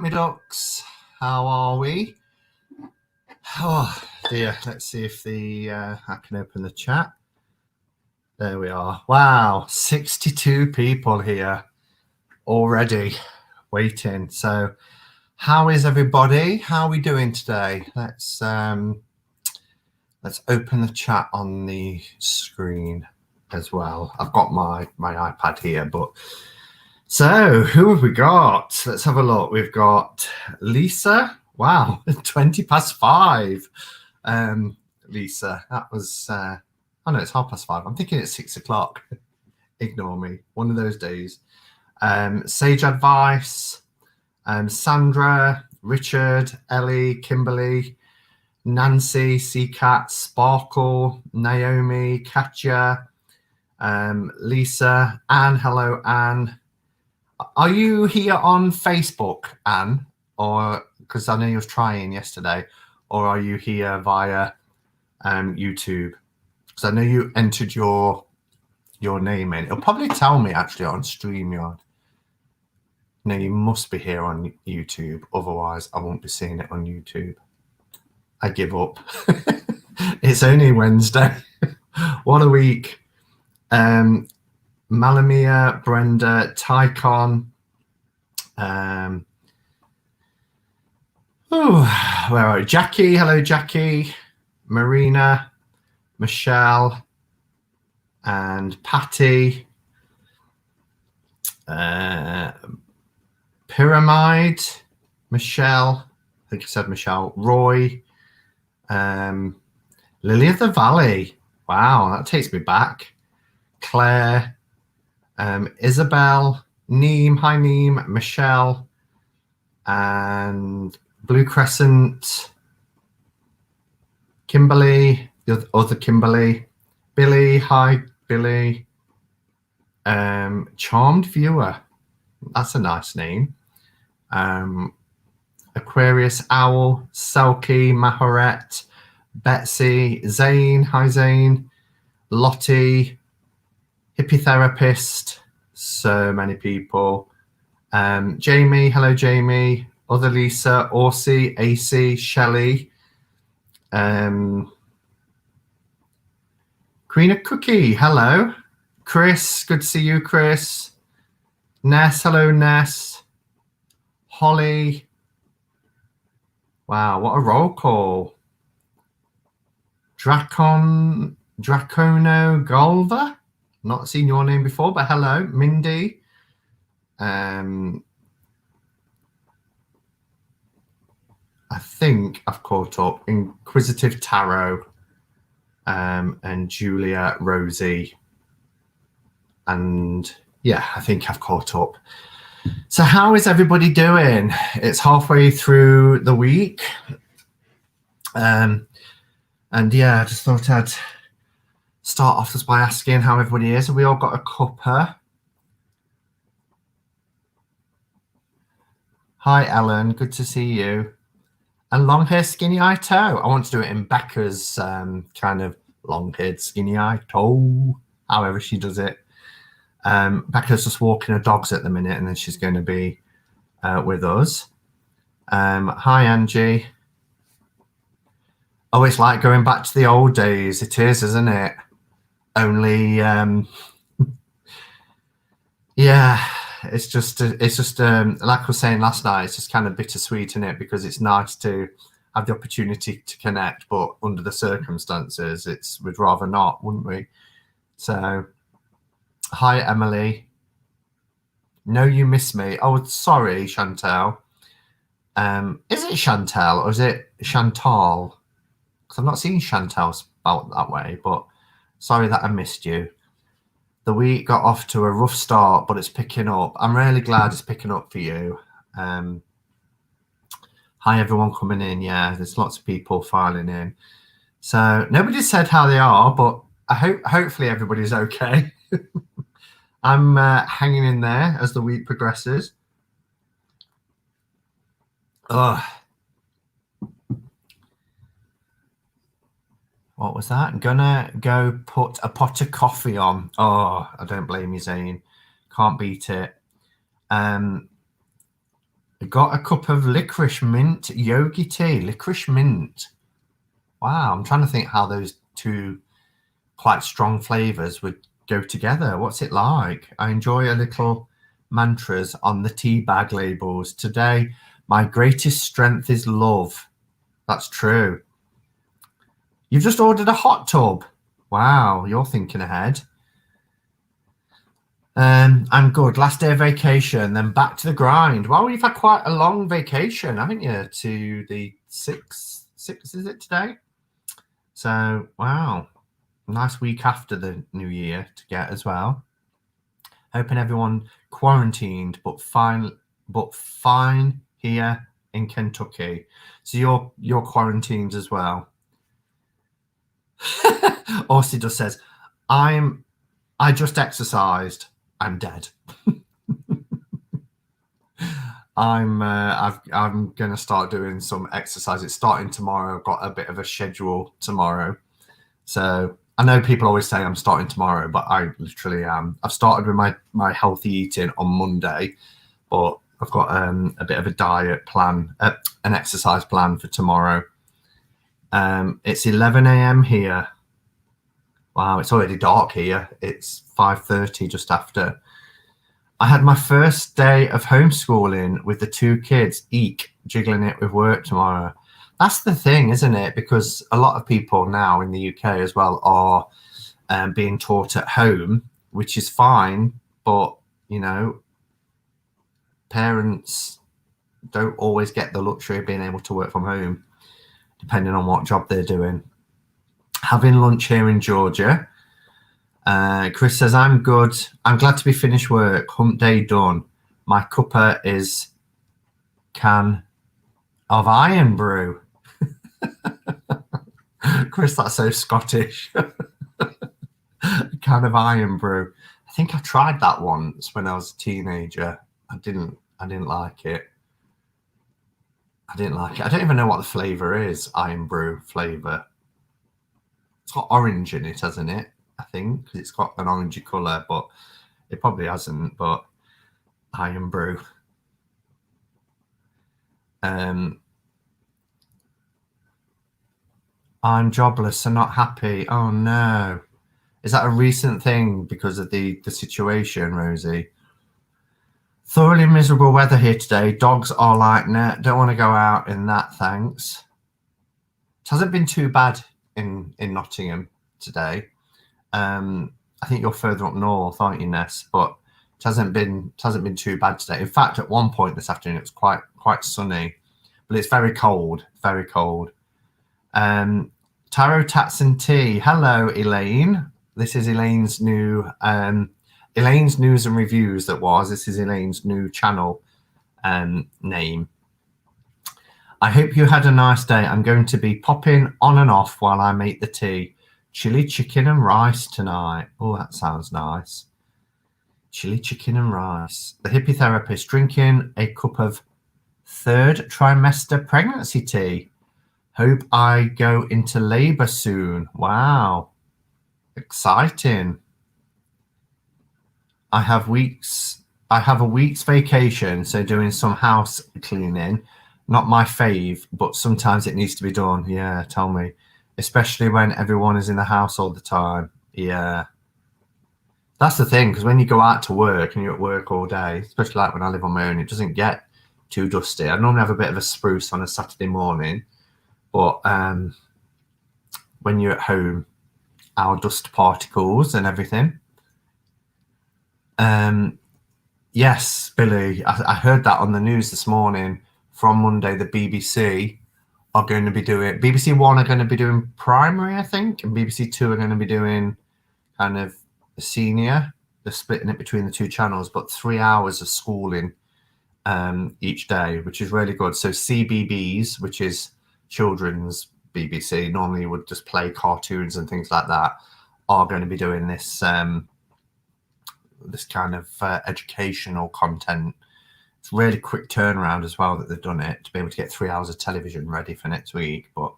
me ducks. How are we? Oh dear, let's see if I can open the chat. There we are. Wow, 62 people here already waiting. So how is everybody? How are we doing today? Let's open the chat on the screen as well. I've got my iPad here, but so who have we got? Let's have a look. We've got Lisa. Wow, 5:20. Lisa, that was oh no, it's 5:30. I'm thinking it's 6 o'clock. Ignore me. One of those days. Sage Advice, Sandra, Richard, Ellie, Kimberly, Nancy, Seacat, Sparkle, Naomi, Katja, Lisa, Anne. Hello, Anne. Are you here on Facebook, Anne? Or because I know you was trying yesterday, or are you here via YouTube? Because I know you entered your name in. It'll probably tell me actually on StreamYard. No, you must be here on YouTube. Otherwise, I won't be seeing it on YouTube. I give up. It's only Wednesday. What a week. Malamia, Brenda, Tycon. Where are you? Jackie? Hello, Jackie. Marina, Michelle, and Patty. Pyramid, Michelle. I think I said Michelle. Roy. Lily of the Valley. Wow, that takes me back. Claire. Isabel. Neem. Hi, Neem. Michelle. And Blue Crescent. Kimberly. The other Kimberly. Billy. Hi, Billy. Charmed Viewer. That's a nice name. Aquarius Owl. Selkie. Mahoret. Betsy. Zane. Hi, Zane. Lottie. Hippie Therapist. So many people. Jamie. Hello, Jamie. Other Lisa. Orsi. AC. Shelley. Queen of Cookie. Hello. Chris. Good to see you, Chris. Ness. Hello, Ness. Holly. Wow, what a roll call. Dracono Golva. Not seen your name before, but hello. Mindy. I think I've caught up. Inquisitive Tarot, and Julia, Rosie, and yeah, I think I've caught up. So how is everybody doing? It's halfway through the week, and yeah, I just thought I'd start off just by asking how everybody is. Have we all got a cuppa? Hi, Ellen. Good to see you. And long hair, skinny eye toe. I want to do it in Becca's kind of long haired, skinny eye toe, however she does it. Becca's just walking her dogs at the minute, and then she's going to be with us. Hi, Angie. Oh, it's like going back to the old days. It is, isn't it? Only, yeah. It's just like I was saying last night, it's just kind of bittersweet, isn't it? Because it's nice to have the opportunity to connect, but under the circumstances, we'd rather not, wouldn't we? So, hi, Emily. No, you miss me. Oh, sorry, Chantal. Is it Chantal or is it Chantal? Because I've not seen Chantal spelled that way, but sorry that I missed you. The week got off to a rough start, but it's picking up. I'm really glad it's picking up for you. Hi, everyone coming in. Yeah, there's lots of people filing in. So nobody said how they are, but hopefully everybody's okay. I'm hanging in there as the week progresses. Ugh. What was that? Gonna go put a pot of coffee on. Oh, I don't blame you, Zane. Can't beat it. got a cup of licorice mint yogi tea. Licorice mint. Wow, I'm trying to think how those two quite strong flavors would go together. What's it like? I enjoy a little mantras on the tea bag labels. Today, my greatest strength is love. That's true. You've just ordered a hot tub. Wow, you're thinking ahead. I'm good. Last day of vacation, then back to the grind. Well, you've had quite a long vacation, haven't you? To the 6th, is it today? So, wow. Nice week after the new year to get as well. Hoping everyone quarantined, but fine here in Kentucky. So you're quarantined as well. Aussie just says, I just exercised. I'm dead. I'm gonna start doing some exercise. It's starting tomorrow. I've got a bit of a schedule tomorrow. So I know people always say I'm starting tomorrow, but I literally am. I've started with my healthy eating on Monday, but I've got a bit of a diet plan, an exercise plan for tomorrow. It's 11 a.m. here. Wow, it's already dark here. It's 5:30 just after. I had my first day of homeschooling with the 2 kids, jiggling it with work tomorrow. That's the thing, isn't it? Because a lot of people now in the UK as well are being taught at home, which is fine. But, parents don't always get the luxury of being able to work from home, depending on what job they're doing. Having lunch here in Georgia. Chris says, I'm good. I'm glad to be finished work. Hump day done. My cuppa is can of iron brew. Chris, that's so Scottish. A can of iron brew. I think I tried that once when I was a teenager. I didn't like it. I don't even know what the flavour is, iron brew flavour. It's got orange in it, hasn't it? I think, because it's got an orangey colour, but it probably hasn't. But iron brew. I'm jobless and not happy. Oh no. Is that a recent thing because of the situation, Rosie? Thoroughly miserable weather here today. Dogs are like, nah, don't want to go out in that, thanks. It hasn't been too bad in Nottingham today. I think you're further up north, aren't you, Ness? But it hasn't been too bad today. In fact, at one point this afternoon, it was quite sunny, but it's very cold, very cold. Tarot Tats and Tea. Hello, Elaine. This is Elaine's new Elaine's News and Reviews. This is Elaine's new channel name. I hope you had a nice day. I'm going to be popping on and off while I make the tea. Chili chicken and rice tonight. Oh, that sounds nice. Chili chicken and rice. The hippie therapist drinking a cup of 3rd trimester pregnancy tea. Hope I go into labor soon. Wow. Exciting. I have a week's vacation, so doing some house cleaning. Not my fave, but sometimes it needs to be done. Yeah, tell me. Especially when everyone is in the house all the time. Yeah. That's the thing, because when you go out to work and you're at work all day, especially like when I live on my own, it doesn't get too dusty. I normally have a bit of a spruce on a Saturday morning, but when you're at home, our dust particles and everything. Yes, Billy, I heard that on the news this morning. From Monday, the BBC are going to be doing, BBC One are going to be doing primary, I think, and BBC Two are going to be doing kind of the senior. They're splitting it between the 2 channels, but 3 hours of schooling each day, which is really good. So CBBS, which is children's BBC, normally would just play cartoons and things like that, are going to be doing this this kind of educational content. It's a really quick turnaround as well that they've done it to be able to get 3 hours of television ready for next week. But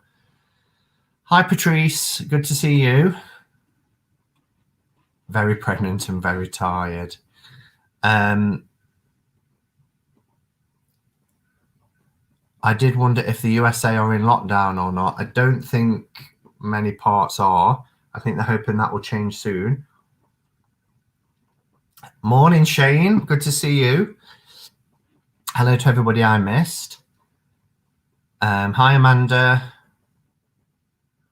hi, Patrice. Good to see you. Very pregnant and very tired. I did wonder if the USA are in lockdown or not. I don't think many parts are. I think they're hoping that will change soon. Morning, Shane. Good to see you. Hello to everybody I missed. Hi, Amanda.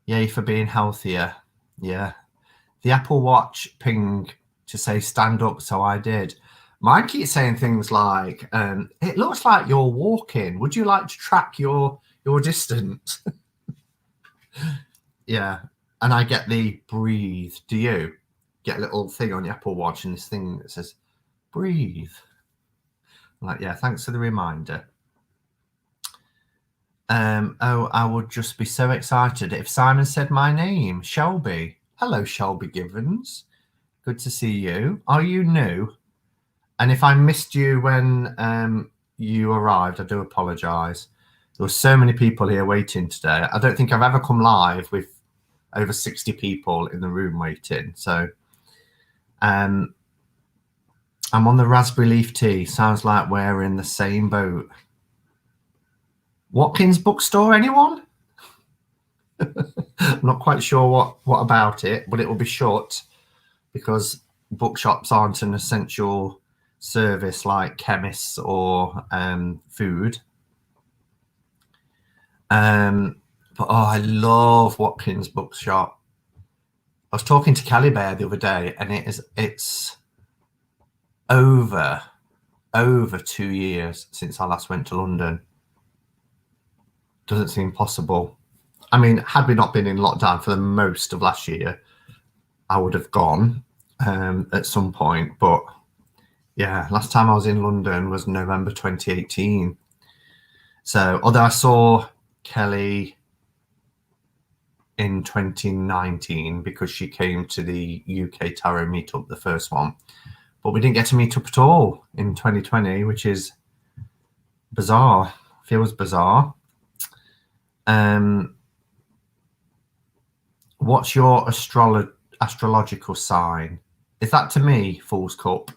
Yay for being healthier. Yeah. The Apple Watch ping to say stand up, so I did. Mine keeps saying things like, it looks like you're walking. Would you like to track your distance? Yeah. And I get the breathe. Do you get a little thing on your Apple Watch and this thing that says breathe? I'm like, yeah, thanks for the reminder. Oh, I would just be so excited if Simon said my name, Shelby. Hello, Shelby Givens. Good to see you. Are you new? And if I missed you when you arrived, I do apologise. There were so many people here waiting today. I don't think I've ever come live with over 60 people in the room waiting. So I'm on the raspberry leaf tea. Sounds like we're in the same boat. Watkins Bookstore, anyone? I'm not quite sure what about it, but it will be shut because bookshops aren't an essential service like chemists or food. But I love Watkins Bookshop. I was talking to Kelly Bear the other day, and it's over 2 years since I last went to London. Doesn't seem possible. I mean, had we not been in lockdown for the most of last year, I would have gone at some point. But yeah, last time I was in London was November 2018. So, although I saw Kelly in 2019 because she came to the UK Tarot meetup, the first one, but we didn't get to meet up at all in 2020, which is bizarre. Feels bizarre. What's your astrological sign? Is that to me, Fool's Cup?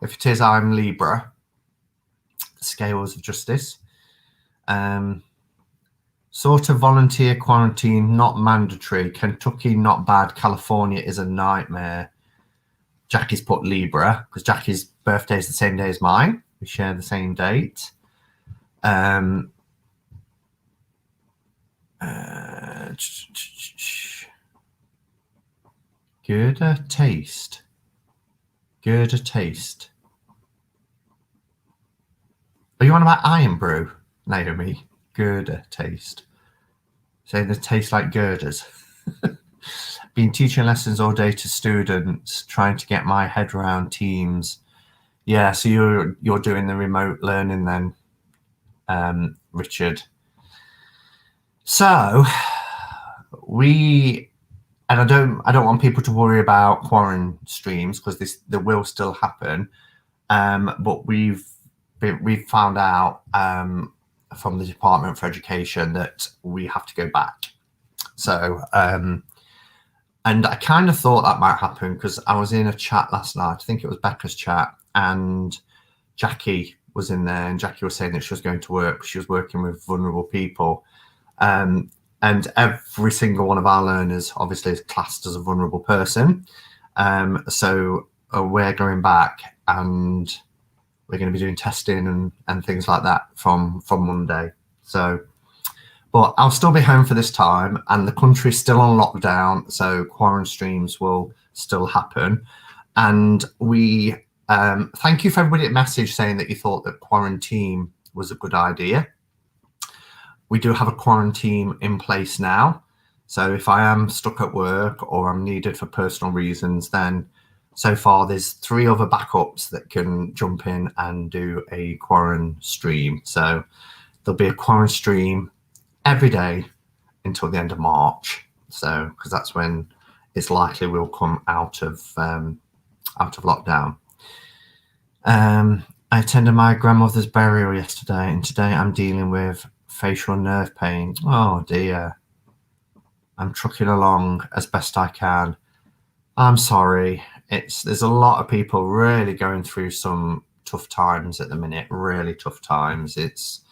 If it is, I'm Libra. Scales of Justice. Sort of volunteer quarantine, not mandatory. Kentucky, not bad. California is a nightmare. Jackie's put Libra because Jackie's birthday is the same day as mine. We share the same date. Good taste. Good taste. Are you on about Iron Brew, Naomi? Good taste. Saying they taste like girders. Been teaching lessons all day to students, trying to get my head around Teams. Yeah, so you're doing the remote learning then, Richard. So and I don't want people to worry about QuaranStreams because they will still happen. But we've found out from the Department for Education that we have to go back. So and I kind of thought that might happen because I was in a chat last night. I think it was Becca's chat, and Jackie was in there, and Jackie was saying that she was going to work. She was working with vulnerable people. And every single one of our learners obviously is classed as a vulnerable person. So we're going back and we're going to be doing testing and things like that from Monday. So, but I'll still be home for this time, and the country's still on lockdown, so QuaranStreams will still happen. And we thank you for everybody at message saying that you thought that quarantine was a good idea. We do have a quarantine in place now. So if I am stuck at work or I'm needed for personal reasons, then so far there's 3 other backups that can jump in and do a QuaranStream. So there'll be a QuaranStream every day until the end of March. So because that's when it's likely we'll come out of lockdown. I attended my grandmother's burial yesterday, and today I'm dealing with facial nerve pain. Oh dear. I'm trucking along as best I can. I'm sorry. There's a lot of people really going through some tough times at the minute, really tough times. It's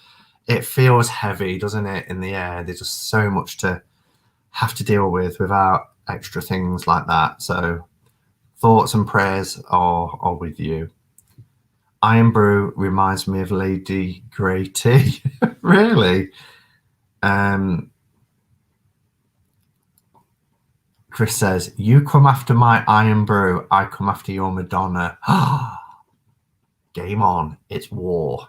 it feels heavy, doesn't it, in the air? There's just so much to have to deal with without extra things like that. So thoughts and prayers are with you. Iron Brew reminds me of Lady Grey Tea. Really? Chris says, you come after my Iron Brew, I come after your Madonna. Game on. It's war.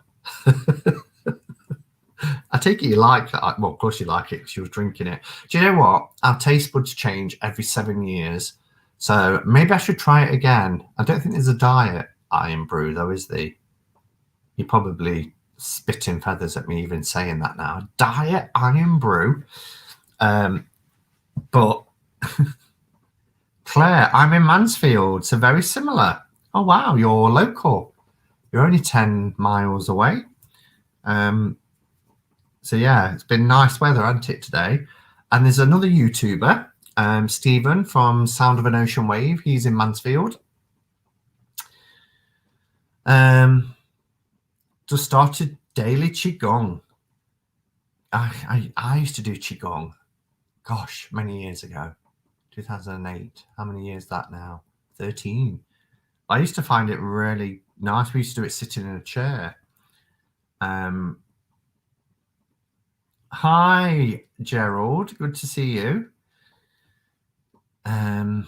I take it you like that. Well, of course you like it because you were drinking it. Do you know what? Our taste buds change every 7 years. So maybe I should try it again. I don't think there's a diet Iron Brew, though, is there? You're probably spitting feathers at me even saying that now. Diet Iron Brew. But Claire, I'm in Mansfield, so very similar. Oh, wow, you're local. You're only 10 miles away. So, yeah, it's been nice weather, hasn't it, today? And there's another YouTuber, Stephen from Sound of an Ocean Wave. He's in Mansfield. Just started daily Qigong. I used to do Qigong, gosh, many years ago. 2008. How many years is that now? 13. I used to find it really nice. We used to do it sitting in a chair. Hi, Gerald. Good to see you. I'm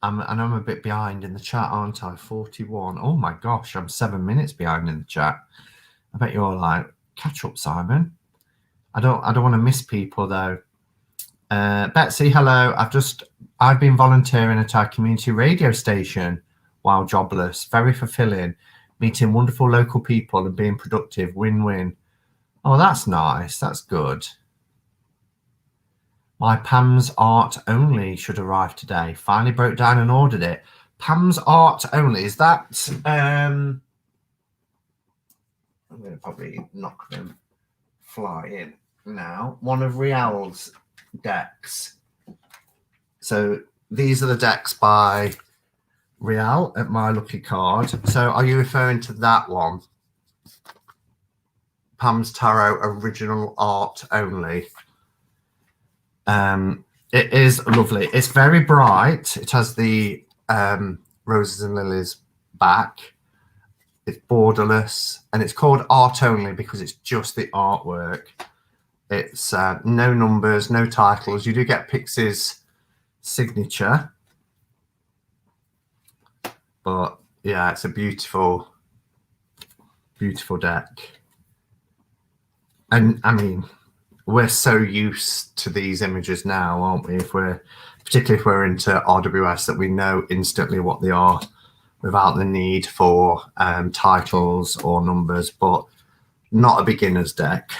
a bit behind in the chat, aren't I? 41. Oh my gosh, I'm 7 minutes behind in the chat. I bet you're like, catch up, Simon. I don't want to miss people though. Betsy, hello. I've been volunteering at our community radio station while jobless. Very fulfilling. Meeting wonderful local people and being productive. Win-win. Oh, that's nice. That's good. My Pam's Art Only should arrive today. Finally broke down and ordered it. Pam's Art Only. Is that... I'm going to probably knock them fly in now. One of Rial's decks. So these are the decks by Rial at My Lucky Card. So are you referring to that one? Pam's Tarot Original Art Only. It is lovely. It's very bright. It has the roses and lilies back. It's borderless, and it's called Art Only because it's just the artwork. It's no numbers, no titles. You do get Pixie's signature, but yeah, it's a beautiful, beautiful deck. And I mean, we're so used to these images now, aren't we? Particularly if we're into RWS, that we know instantly what they are without the need for titles or numbers, but not a beginner's deck.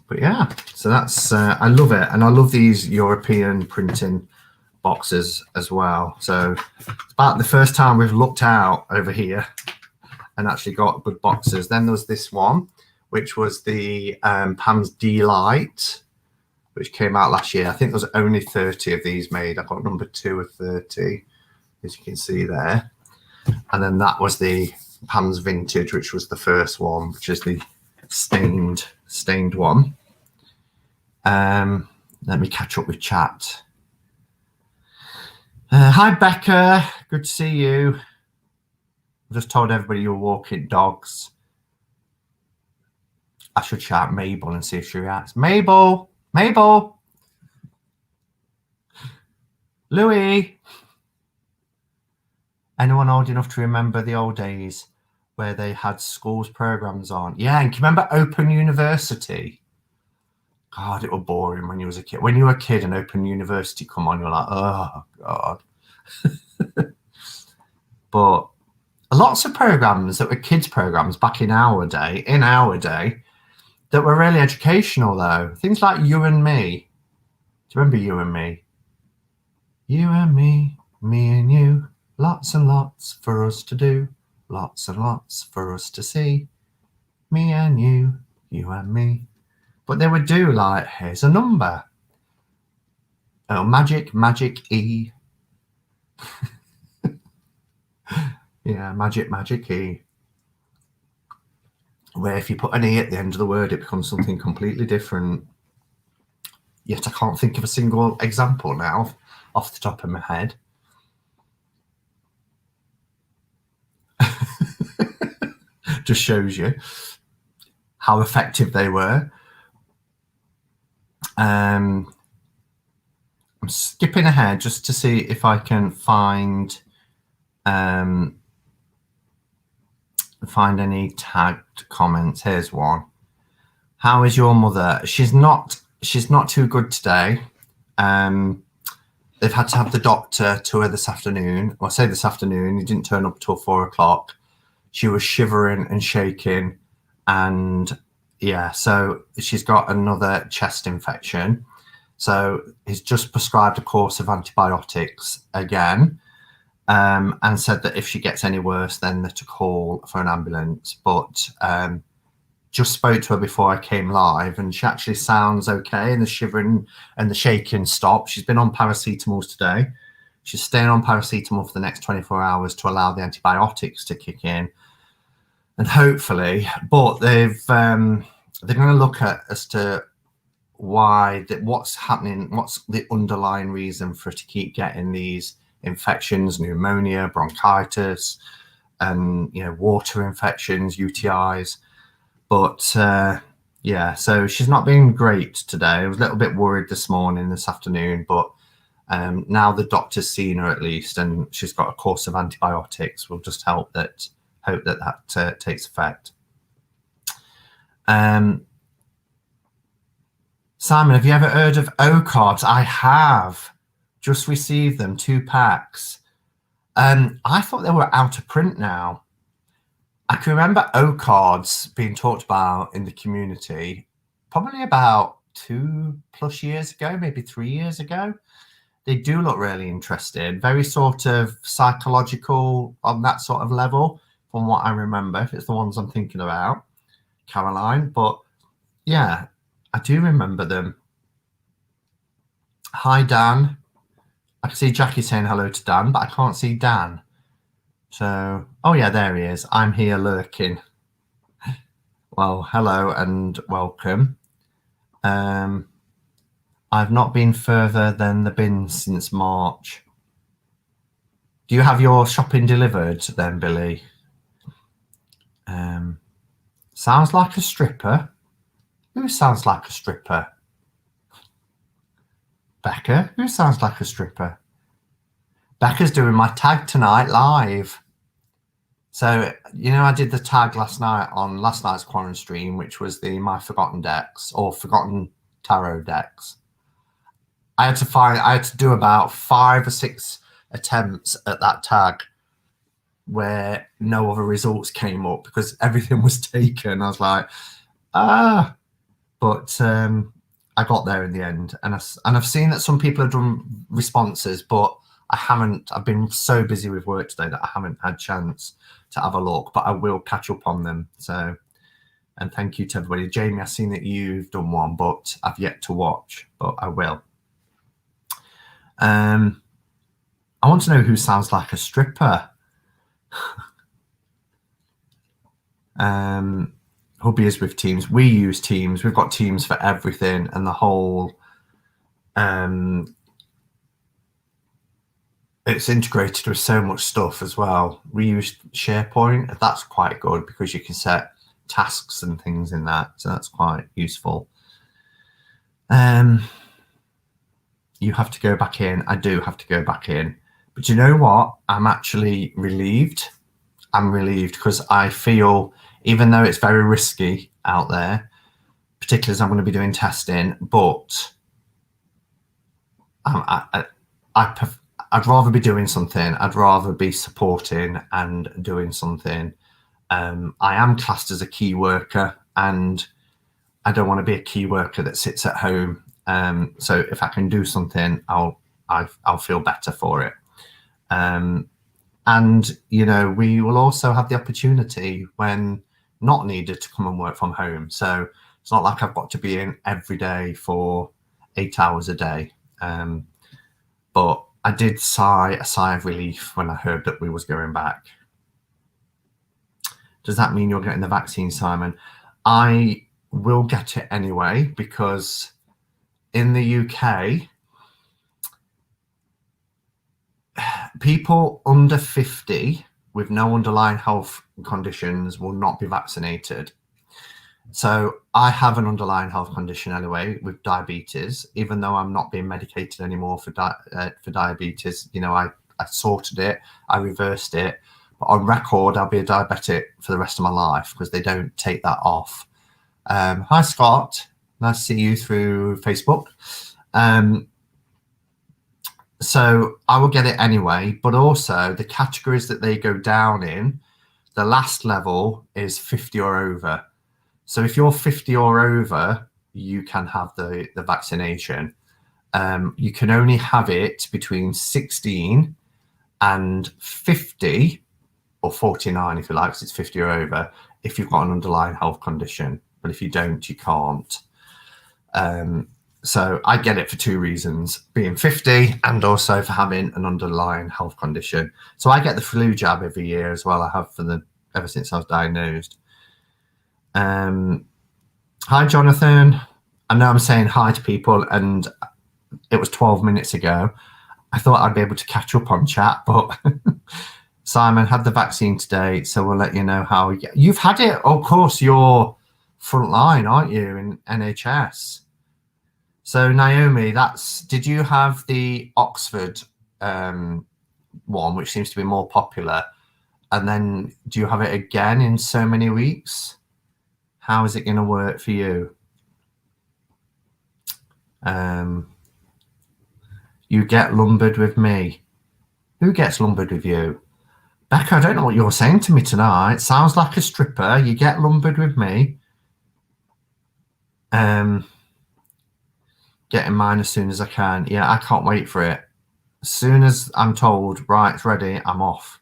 But yeah, so that's, I love it. And I love these European printing boxes as well. So it's about the first time we've looked out over here and actually got good boxes. Then there was this one, which was the Pam's Delight, which came out last year. I think there was only 30 of these made. I got number 2 of 30, as you can see there. And then that was the Pam's Vintage, which was the first one, which is the stained one. Let me catch up with chat. Hi, Becca. Good to see you. I just told everybody you're walking dogs. I should shout Mabel and see if she reacts. Mabel! Mabel! Louis! Anyone old enough to remember the old days where they had schools programs on? Yeah, and can you remember Open University? God, it was boring when you was a kid. When you were a kid and Open University come on, you're like, oh, God. But lots of programs that were kids programs back in our day, that were really educational, though. Things like You and Me. Do you remember You and Me? You and me and you. Lots and lots for us to do. Lots and lots for us to see. Me and you and me. But they would do like, here's a number. Oh, magic, E. Yeah, magic-y. Where if you put an E at the end of the word, it becomes something completely different. Yet I can't think of a single example now off the top of my head. Just shows you how effective they were. I'm skipping ahead just to see if I can find any tagged comments. Here's one. How is your mother? She's not too good today. They've had to have the doctor to her this afternoon. Well, I say this afternoon, he didn't turn up till 4 o'clock. She was shivering and shaking, and yeah, so she's got another chest infection. So he's just prescribed a course of antibiotics again, and said that if she gets any worse, then to call for an ambulance. But just spoke to her before I came live, and she actually sounds okay, and the shivering and the shaking stopped. She's been on paracetamol today. She's staying on paracetamol for the next 24 hours to allow the antibiotics to kick in, and hopefully, but they're going to look at as to what's happening, what's the underlying reason for her to keep getting these infections, pneumonia, bronchitis, and water infections, UTIs. But yeah, so she's not been great today. I was a little bit worried this afternoon, but now the doctor's seen her at least, and she's got a course of antibiotics. We'll just hope that takes effect. Simon, have you ever heard of O cards? I have. Just received them, 2 packs. I thought they were out of print now. I can remember O cards being talked about in the community probably about 2+ years ago, maybe 3 years ago. They do look really interesting, very sort of psychological on that sort of level, from what I remember, if it's the ones I'm thinking about, Caroline. But yeah, I do remember them. Hi, Dan. I can see Jackie saying hello to Dan, but I can't see Dan. So, oh yeah, there he is. I'm here lurking. Well, hello and welcome. I've not been further than the bins since March. Do you have your shopping delivered then, Billy? Sounds like a stripper. Who sounds like a stripper? Becca? Who sounds like a stripper? Becca's doing my tag tonight live. So, I did the tag last night on last night's QuaranStream, which was the My Forgotten decks or Forgotten Tarot decks. I had to do about 5 or 6 attempts at that tag where no other results came up because everything was taken. I was like, but I got there in the end, and I've seen that some people have done responses, but I haven't. I've been so busy with work today that I haven't had chance to have a look, but I will catch up on them. So, and thank you to everybody. Jamie, I've seen that you've done one, but I've yet to watch, but I will. I want to know who sounds like a stripper. Hubby is with Teams. We use Teams. We've got Teams for everything, and the whole it's integrated with so much stuff as well. We use SharePoint. That's quite good because you can set tasks and things in that, so that's quite useful. You have to go back in. I do have to go back in, but you know what? I'm actually relieved. I'm relieved because I feel, even though it's very risky out there, particularly as I'm going to be doing testing, but I'd rather be doing something. I'd rather be supporting and doing something. I am classed as a key worker, and I don't want to be a key worker that sits at home. So if I can do something, I'll feel better for it. And, we will also have the opportunity when not needed to come and work from home. So it's not like I've got to be in every day for 8 hours a day. But I did sigh a sigh of relief when I heard that we was going back. Does that mean you're getting the vaccine, Simon? I will get it anyway, because in the UK, people under 50 with no underlying health conditions will not be vaccinated. So I have an underlying health condition anyway with diabetes, even though I'm not being medicated anymore for diabetes. You know, I sorted it, I reversed it. But on record, I'll be a diabetic for the rest of my life because they don't take that off. Hi, Scott. Nice to see you through Facebook. So I will get it anyway, but also the categories that they go down in, the last level is 50 or over. So if you're 50 or over, you can have the vaccination. You can only have it between 16 and 50 or 49, if you like, because it's 50 or over, if you've got an underlying health condition. But if you don't, you can't. So I get it for two reasons, being 50 and also for having an underlying health condition. So I get the flu jab every year as well. I have ever since I was diagnosed. Hi, Jonathan. I know I'm saying hi to people and it was 12 minutes ago. I thought I'd be able to catch up on chat, but Simon had the vaccine today, so we'll let you know how you've had it. Of course, you're frontline, aren't you, in NHS? So Naomi, did you have the Oxford one, which seems to be more popular? And then do you have it again in so many weeks? How is it going to work for you? You get lumbered with me. Who gets lumbered with you? Becca, I don't know what you're saying to me tonight. Sounds like a stripper. You get lumbered with me. Getting mine as soon as I can. Yeah, I can't wait for it. As soon as I'm told, right, it's ready, I'm off.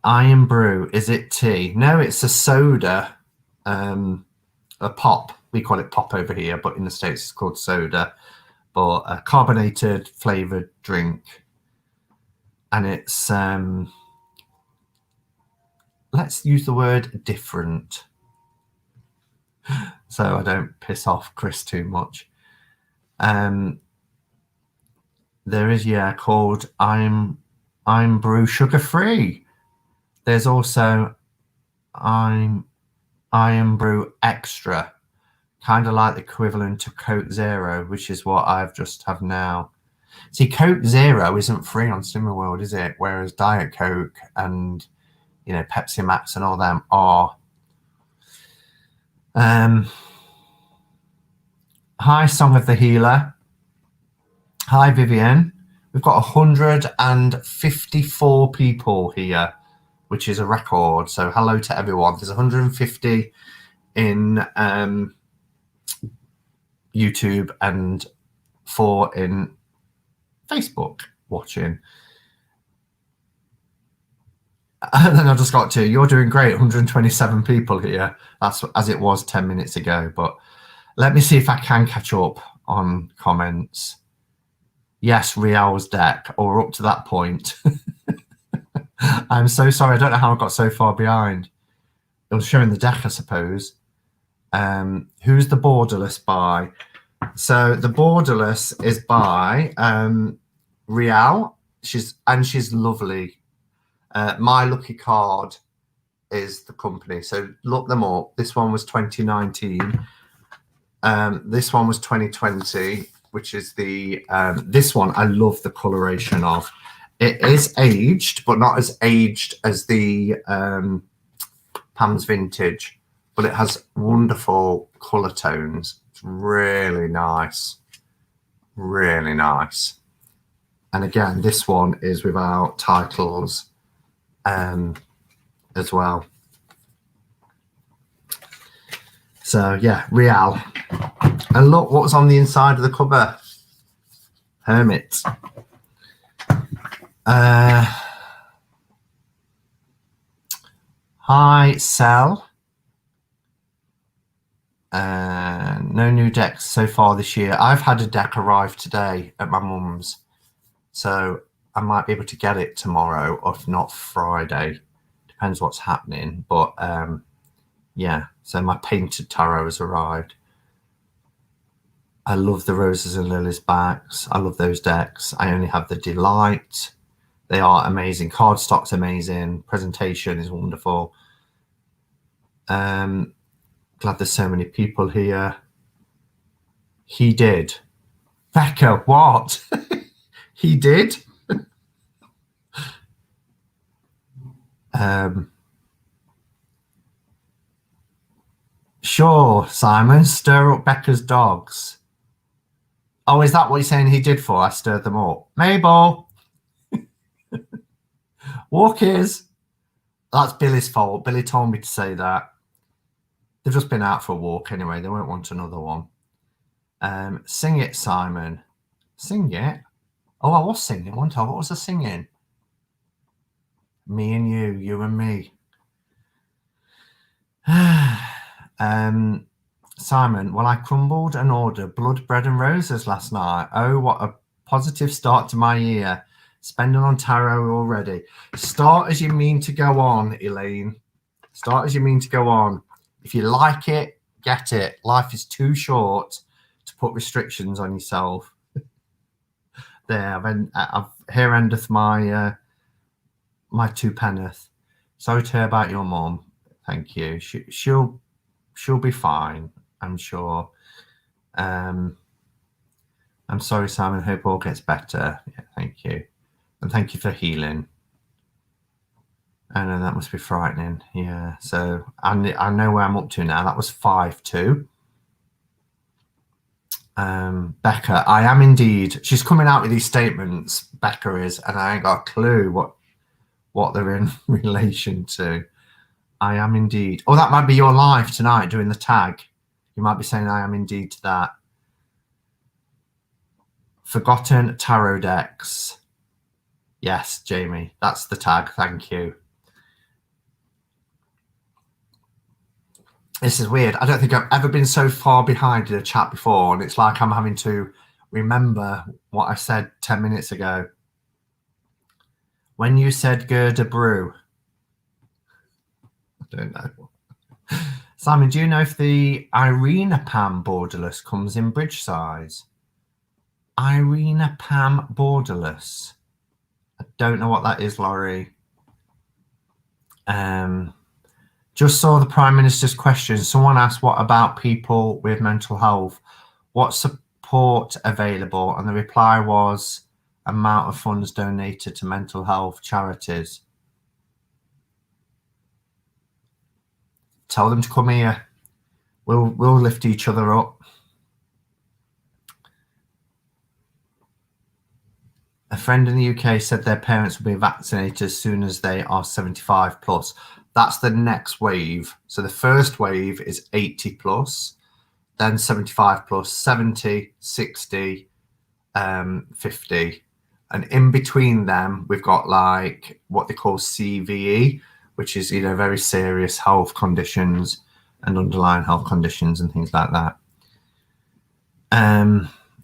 Iron Brew, is it tea? No, it's a soda, a pop. We call it pop over here, but in the States it's called soda. But a carbonated flavored drink. And it's, let's use the word different, so I don't piss off Chris too much. There is, yeah, called I'm Brew sugar free. There's also I'm Brew extra, kind of like the equivalent to Coke Zero, which is what I've just have now. See, Coke Zero isn't free on SlimmingWorld, is it? Whereas Diet Coke and, you know, Pepsi Max and all them are. Hi, Song of the Healer. Hi, Vivian. We've got 154 people here, which is a record. So hello to everyone. There's 150 in YouTube and 4 in Facebook watching. And then I just got to, you're doing great, 127 people here. That's as it was 10 minutes ago. But let me see if I can catch up on comments. Yes, Rial's deck, or up to that point. I'm so sorry. I don't know how I got so far behind. It was showing the deck, I suppose. Who's the Borderless by? So the Borderless is by Rial. She's lovely. My Lucky Card is the company. So look them up. This one was 2019. This one was 2020, which is the this one I love the coloration of. It is aged, but not as aged as the Pam's Vintage, but it has wonderful color tones. It's really nice. Really nice. And again, this one is without titles as well. So yeah, Real. And look what's on the inside of the cover. Hermit. Hi, Sal. And No new decks so far this year. I've had a deck arrive today at my mum's, so I might be able to get it tomorrow, or if not Friday. Depends what's happening. But yeah, so my painted tarot has arrived. I love the Roses and Lilies backs. I love those decks. I only have the Delight. They are amazing. Cardstock's amazing. Presentation is wonderful. Glad there's so many people here. He did. Becca, what? He did? Sure, Simon. Stir up Becca's dogs. Oh, is that what you're saying he did for? I stirred them up. Mabel. Walkies. That's Billy's fault. Billy told me to say that. They've just been out for a walk anyway. They won't want another one. Sing it, Simon. Sing it? Oh, I was singing, wasn't I? What was I singing? Me and you and me. Simon, well, I crumbled and ordered blood, bread and roses last night. Oh, what a positive start to my year. Spending on tarot already. Start as you mean to go on, Elaine. Start as you mean to go on. If you like it, get it. Life is too short to put restrictions on yourself. There, here endeth my my two penneth. Sorry to hear about your mum. Thank you. She'll be fine, I'm sure. I'm sorry, Simon. Hope all gets better. Yeah, thank you. And thank you for healing. I know that must be frightening. Yeah. So I know where I'm up to now. That was 5-2. Becca, I am indeed. She's coming out with these statements. Becca is, and I ain't got a clue what they're in relation to. I am indeed. Oh, that might be your live tonight doing the tag. You might be saying I am indeed to that. Forgotten tarot decks. Yes, Jamie, that's the tag. Thank you. This is weird. I don't think I've ever been so far behind in a chat before, and it's like I'm having to remember what I said 10 minutes ago. When you said Gerda Brew. I don't know. Simon, do you know if the Irina Pam borderless comes in bridge size? Irina Pam borderless. I don't know what that is, Laurie. Just saw the Prime Minister's question. Someone asked, what about people with mental health? What support available? And the reply was amount of funds donated to mental health charities. Tell them to come here. We'll lift each other up. A friend in the UK said their parents will be vaccinated as soon as they are 75 plus. That's the next wave. So the first wave is 80 plus, then 75 plus, 70, 60, 50. And in between them, we've got like what they call CVE, which is, very serious health conditions and underlying health conditions and things like that.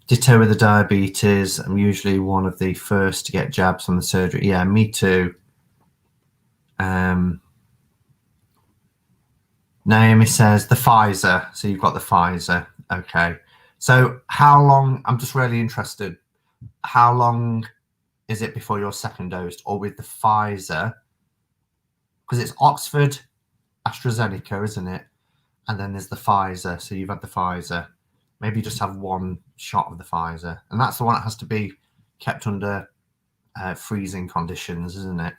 Ditto with the diabetes. I'm usually one of the first to get jabs on the surgery. Yeah, me too. Naomi says the Pfizer. So you've got the Pfizer. Okay. So how long, I'm just really interested, how long is it before you're second dosed, or with the Pfizer? Because it's Oxford, AstraZeneca, isn't it? And then there's the Pfizer. So you've had the Pfizer. Maybe you just have one shot of the Pfizer. And that's the one that has to be kept under freezing conditions, isn't it?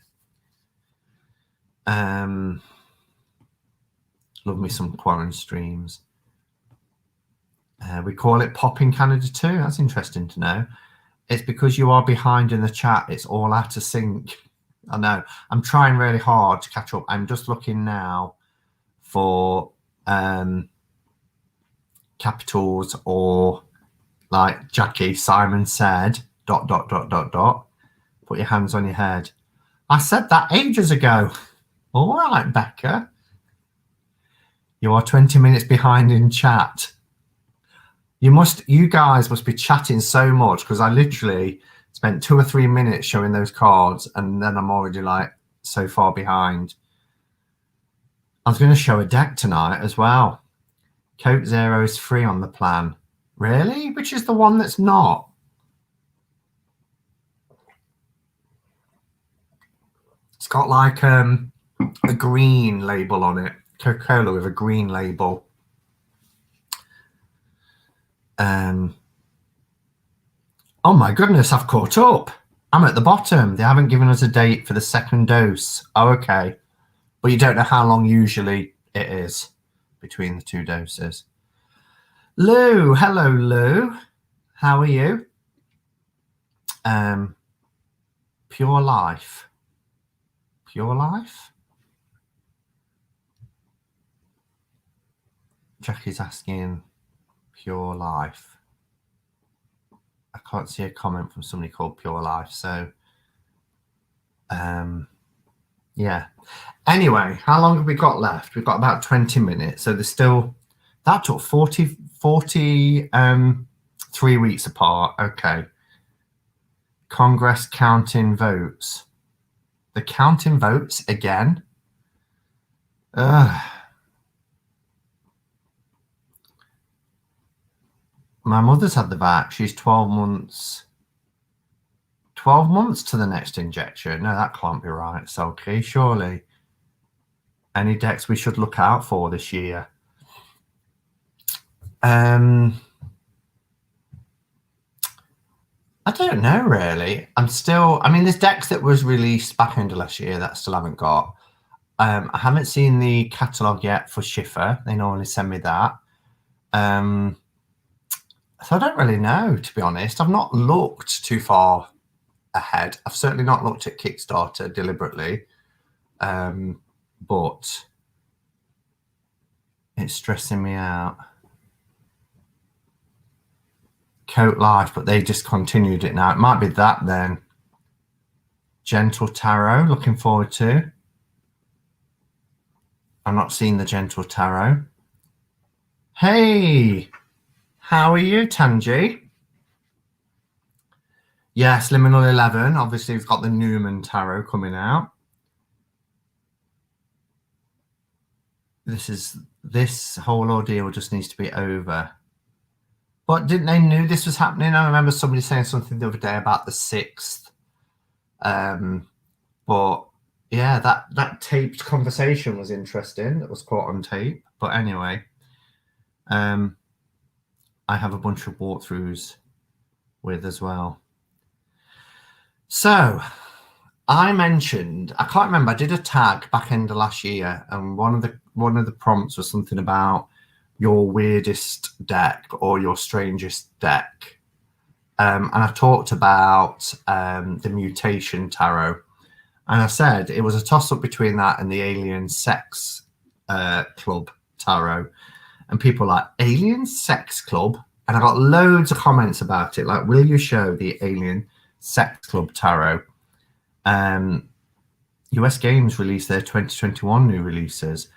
Love me some QuaranStreams. We call it Pop in Canada too. That's interesting to know. It's because you are behind in the chat. It's all out of sync. I know. I'm trying really hard to catch up. I'm just looking now for capitals or like Jackie, Simon said, ... Put your hands on your head. I said that ages ago. All right, Becca. You are 20 minutes behind in chat. You guys must be chatting so much, because I literally spent 2 or 3 minutes showing those cards, and then I'm already like so far behind. I was going to show a deck tonight as well. Coat Zero is free on the plan. Really? Which is the one that's not? It's got like a green label on it. Coca-Cola with a green label. Oh my goodness, I've caught up. I'm at the bottom. They haven't given us a date for the second dose. Oh, okay. But you don't know how long usually it is between the 2 doses. Lou, hello, Lou. How are you? Pure Life. Pure Life? Jackie's asking Pure Life. I can't see a comment from somebody called Pure Life, so yeah. Anyway, how long have we got left? We've got about 20 minutes, so there's still, that took 43 weeks apart. Okay. Congress counting votes. The counting votes again? My mother's had the vax. She's 12 months. 12 months to the next injection. No, that can't be right. It's okay, surely. Any decks we should look out for this year? I don't know, really. There's decks that was released back end of last year that I still haven't got. I haven't seen the catalogue yet for Schiffer. They normally send me that. So I don't really know, to be honest. I've not looked too far ahead. I've certainly not looked at Kickstarter deliberately. But it's stressing me out. Coat Life, but they discontinued it now. It might be that then. Gentle Tarot, looking forward to. I've not seen the Gentle Tarot. Hey, how are you, Tanji? Yes, Liminal 11. Obviously, we've got the Newman Tarot coming out. This whole ordeal just needs to be over. But didn't they knew this was happening? I remember somebody saying something the other day about the 6th. But yeah, that taped conversation was interesting. That was caught on tape. But anyway, I have a bunch of walkthroughs with as well. So I mentioned, I can't remember, I did a tag back end of last year, and one of the prompts was something about your weirdest deck or your strangest deck. And I talked about the Mutation Tarot. And I said it was a toss-up between that and the Alien Sex Club Tarot. And people were like, Alien Sex Club? And I got loads of comments about it, like, will you show the Alien Sex Club Tarot? US Games released their 2021 new releases.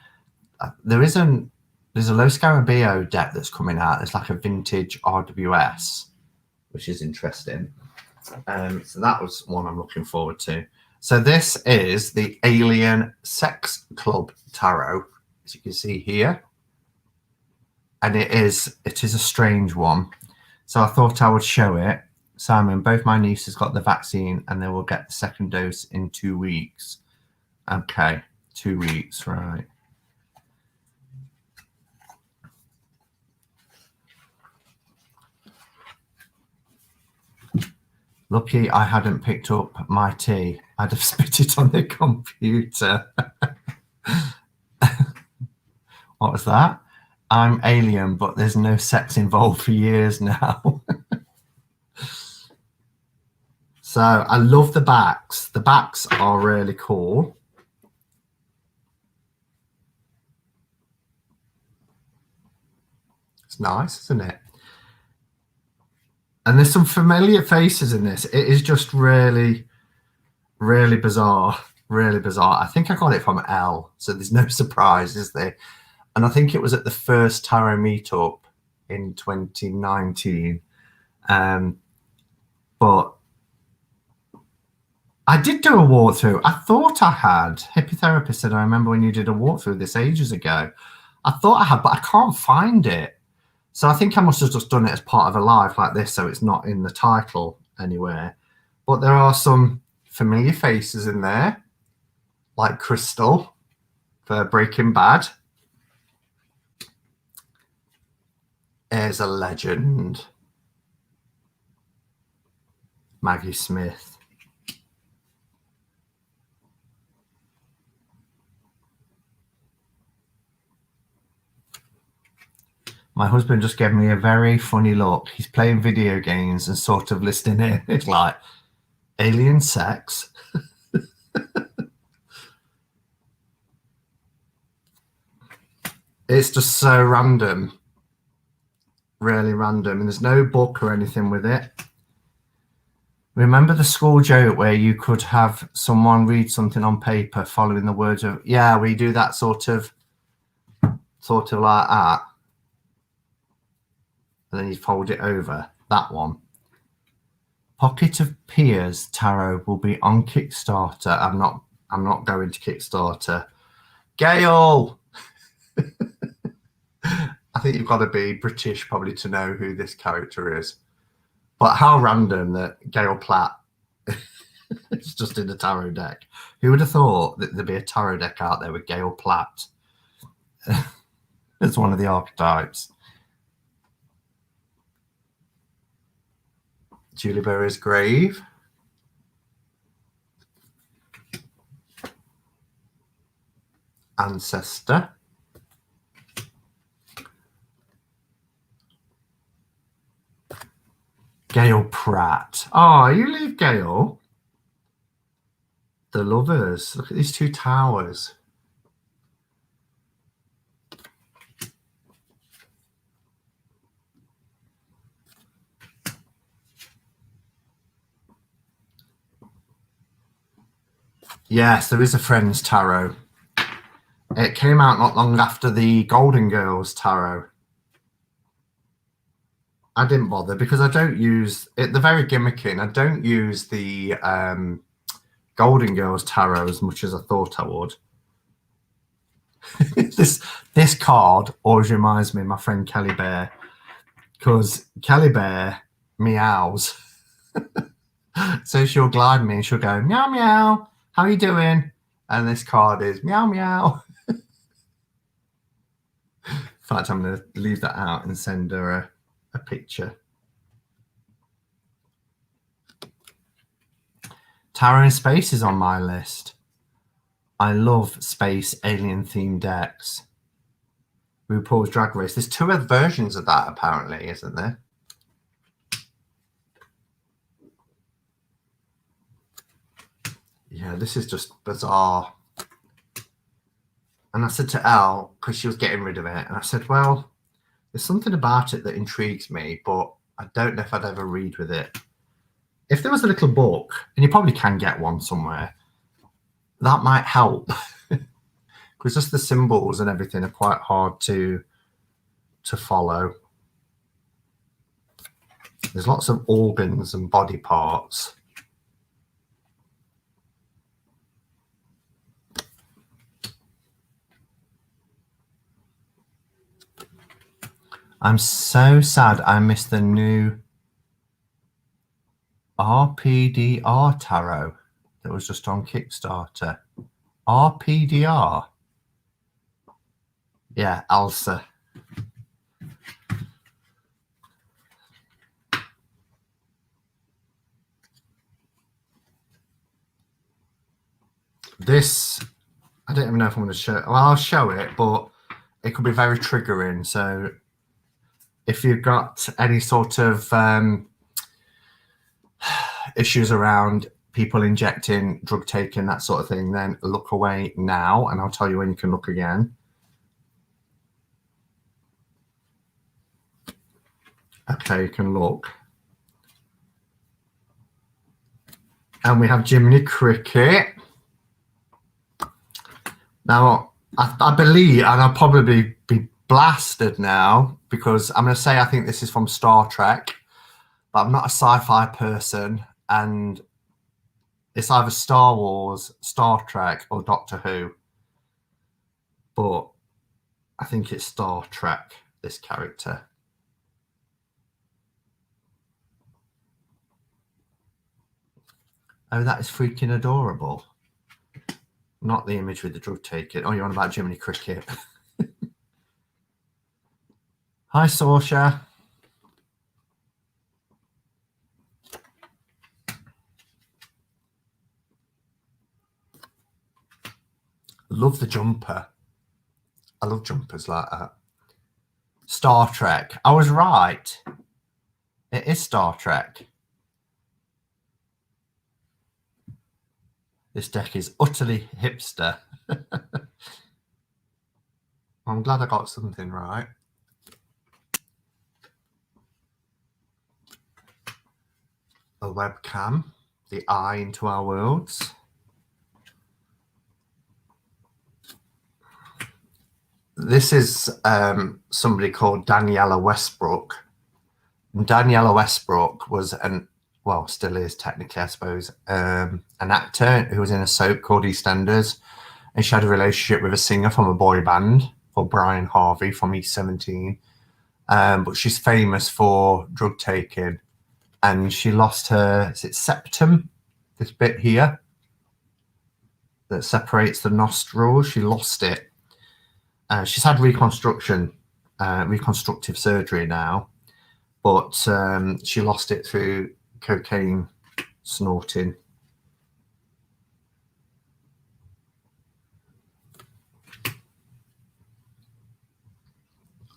There's a Los Scarabeo deck that's coming out. It's like a vintage RWS, which is interesting. So that was one I'm looking forward to. So this is the Alien Sex Club Tarot, as you can see here. And it is a strange one. So I thought I would show it. Simon, both my nieces got the vaccine and they will get the second dose in 2 weeks. Okay, 2 weeks, right. Lucky I hadn't picked up my tea. I'd have spit it on the computer. What was that? I'm alien, but there's no sex involved for years now. So I love the backs. The backs are really cool. It's nice, isn't it? And there's some familiar faces in this. It is just really, really bizarre. Really bizarre. I think I got it from Elle, so there's no surprise, is there? And I think it was at the first tarot meetup in 2019. But I did do a walkthrough. I thought I had. Hippotherapist said, I remember when you did a walkthrough this ages ago. I thought I had, but I can't find it. So I think I must have just done it as part of a live like this, so it's not in the title anywhere. But there are some familiar faces in there, like Crystal for Breaking Bad. There's a legend. Maggie Smith. My husband just gave me a very funny look. He's playing video games and sort of listening in. It's like, alien sex? It's just so random. Really random. And there's no book or anything with it. Remember the school joke where you could have someone read something on paper following the words of, yeah, we do that sort of like that. And then you fold it over. That one. Pocket of Peers Tarot will be on Kickstarter. I'm not going to Kickstarter. Gail! I think you've got to be British probably to know who this character is. But how random that Gail Platt is just in a tarot deck. Who would have thought that there'd be a tarot deck out there with Gail Platt as one of the archetypes? Julie Berry's grave. Ancestor. Gail Pratt. Oh, you leave Gail. The Lovers. Look at these two towers. Yes, there is a Friends tarot. It came out not long after the Golden Girls tarot. I didn't bother because I don't use it. They're very gimmicky, and I don't use the Golden Girls tarot as much as I thought I would. This card always reminds me of my friend Kelly Bear, because Kelly Bear meows. So she'll glide me and she'll go, meow, meow, how are you doing? And this card is meow, meow. In fact, I'm going to leave that out and send her a picture. Tarot in Space is on my list. I love space alien themed decks. RuPaul's Drag Race. There's two other versions of that apparently, isn't there? Yeah, this is just bizarre. And I said to Elle, because she was getting rid of it, and I said, well, there's something about it that intrigues me, but I don't know if I'd ever read with it. If there was a little book, and you probably can get one somewhere, that might help. Because just the symbols and everything are quite hard to follow. There's lots of organs and body parts. I'm so sad I missed the new RPDR tarot that was just on Kickstarter. RPDR. Yeah, Elsa. This, I don't even know if I'm going to show it. Well, I'll show it, but it could be very triggering. So if you've got any sort of issues around people injecting, drug taking, that sort of thing, then look away now, and I'll tell you when you can look again. Okay, you can look. And we have Jiminy Cricket. Now, I believe, and I'll probably be blasted now because I'm going to say I think this is from Star Trek, but I'm not a sci-fi person, and it's either Star Wars, Star Trek, or Doctor Who. But I think it's Star Trek, this character. Oh, that is freaking adorable. Not the image with the drug taking. Oh, you're on about Jiminy Cricket. Hi, Saoirse. Love the jumper. I love jumpers like that. Star Trek. I was right. It is Star Trek. This deck is utterly hipster. I'm glad I got something right. A webcam, the eye into our worlds. This is somebody called Daniela Westbrook. And Daniela Westbrook was well, still is technically, I suppose, an actor who was in a soap called EastEnders, and she had a relationship with a singer from a boy band called Brian Harvey from East 17. But she's famous for drug taking, and she lost her, is it septum? This bit here that separates the nostrils. She lost it. She's had reconstructive surgery now, but she lost it through cocaine snorting.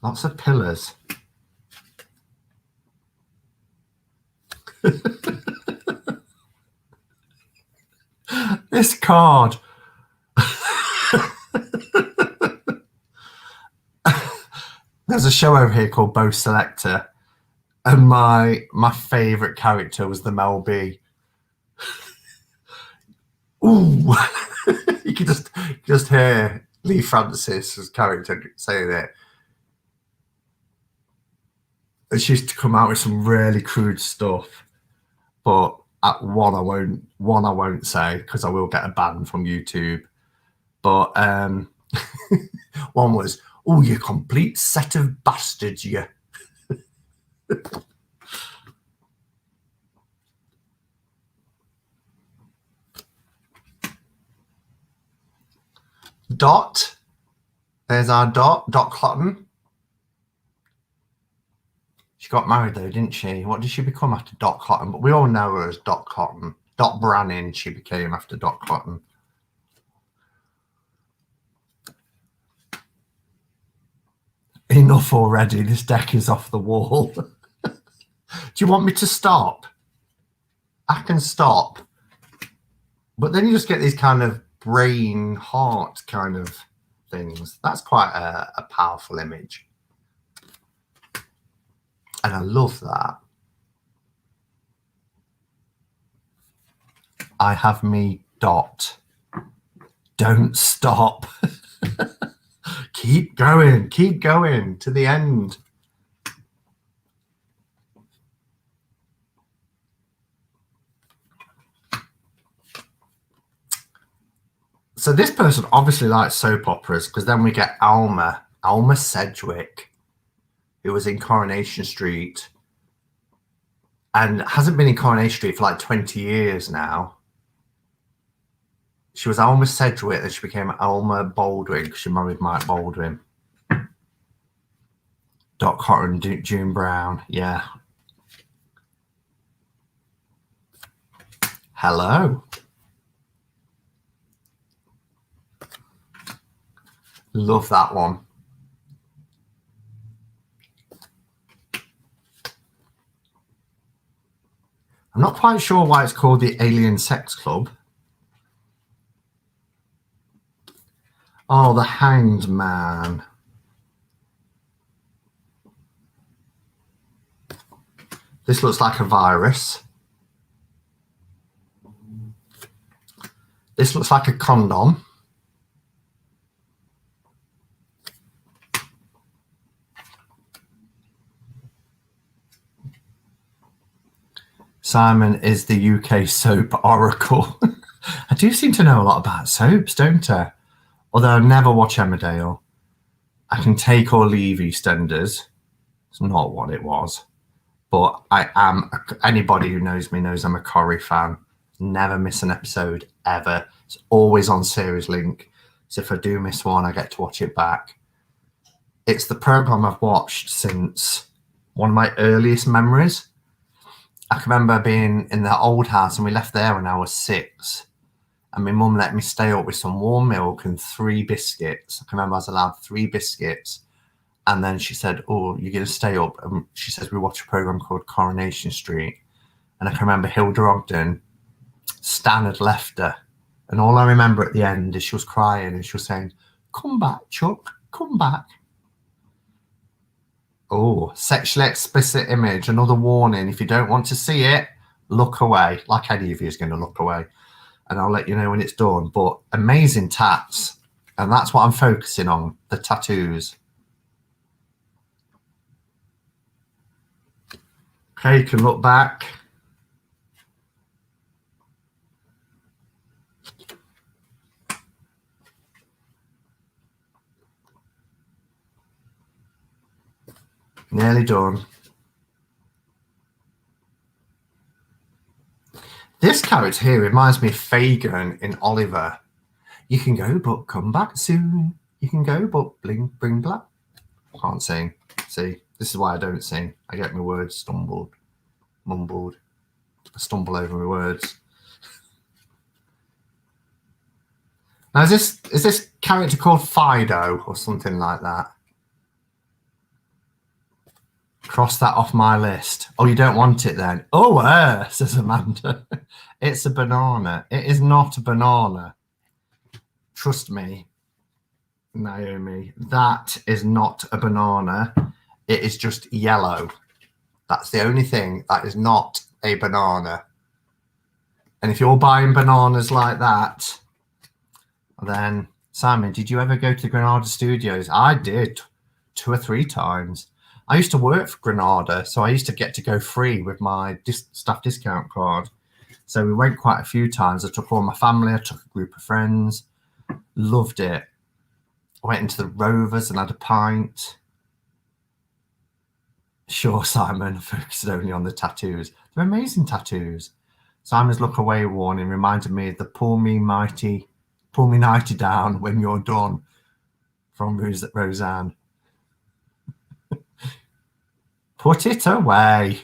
Lots of pillars. This card. There's a show over here called Bo Selector, and my favourite character was the Mel B. Ooh, you can just hear Lee Francis's character saying it. And she used to come out with some really crude stuff, but one I won't say because I will get a ban from YouTube. But one was, "Oh, you complete set of bastards, you." Dot. There's our Dot Cotton. She got married though, didn't she? What did she become after Dot Cotton? But we all know her as Dot Cotton. Dot Brannin she became after Dot Cotton. Enough already. This deck is off the wall. Do you want me to stop? I can stop. But then you just get these kind of brain heart kind of things. That's quite a powerful image. And I love that. I have me Dot. Don't stop. Keep going to the end. So this person obviously likes soap operas, because then we get Alma Sedgwick, who was in Coronation Street and hasn't been in Coronation Street for like 20 years now. She was Alma Sedgwick, and she became Alma Baldwin because she married Mike Baldwin. Dot Cotton, June Brown, yeah. Hello. Love that one. I'm not quite sure why it's called the Alien Sex Club. Oh, the Hanged Man. This looks like a virus. This looks like a condom. Simon is the UK soap oracle. I do seem to know a lot about soaps, don't I? Although I never watch Emmerdale. I can take or leave EastEnders. It's not what it was. But I am, anybody who knows me knows I'm a Corrie fan. Never miss an episode, ever. It's always on Series Link. So if I do miss one, I get to watch it back. It's the programme I've watched since one of my earliest memories. I can remember being in the old house and we left there when I was 6. And my mum let me stay up with some warm milk and 3 biscuits. I can remember I was allowed 3 biscuits. And then she said, oh, you're going to stay up. And she says, we watch a programme called Coronation Street. And I can remember Hilda Ogden, Stan had left her. And all I remember at the end is she was crying and she was saying, come back, Chuck, come back. Oh, sexually explicit image, another warning. If you don't want to see it, look away. Like any of you is going to look away. And I'll let you know when it's done. But amazing tats. And that's what I'm focusing on, the tattoos. Okay, you can look back. Nearly done. This character here reminds me of Fagin in Oliver. You can go, but come back soon. You can go, but bring black. Can't sing. See, this is why I don't sing. I get my words mumbled. I stumble over my words. Now, is this character called Fido or something like that? Cross that off my list. Oh, you don't want it then? Oh, says Amanda. It's a banana. It is not a banana. Trust me, Naomi. That is not a banana. It is just yellow. That's the only thing. That is not a banana. And if you're buying bananas like that, then, Simon, did you ever go to the Granada Studios? I did 2 or 3 times. I used to work for Granada, so I used to get to go free with my staff discount card. So we went quite a few times. I took all my family, I took a group of friends. Loved it. I went into the Rovers and had a pint. Sure, Simon, focused only on the tattoos. They're amazing tattoos. Simon's look away warning reminded me of the pull me nighty down when you're done from Roseanne. Put it away.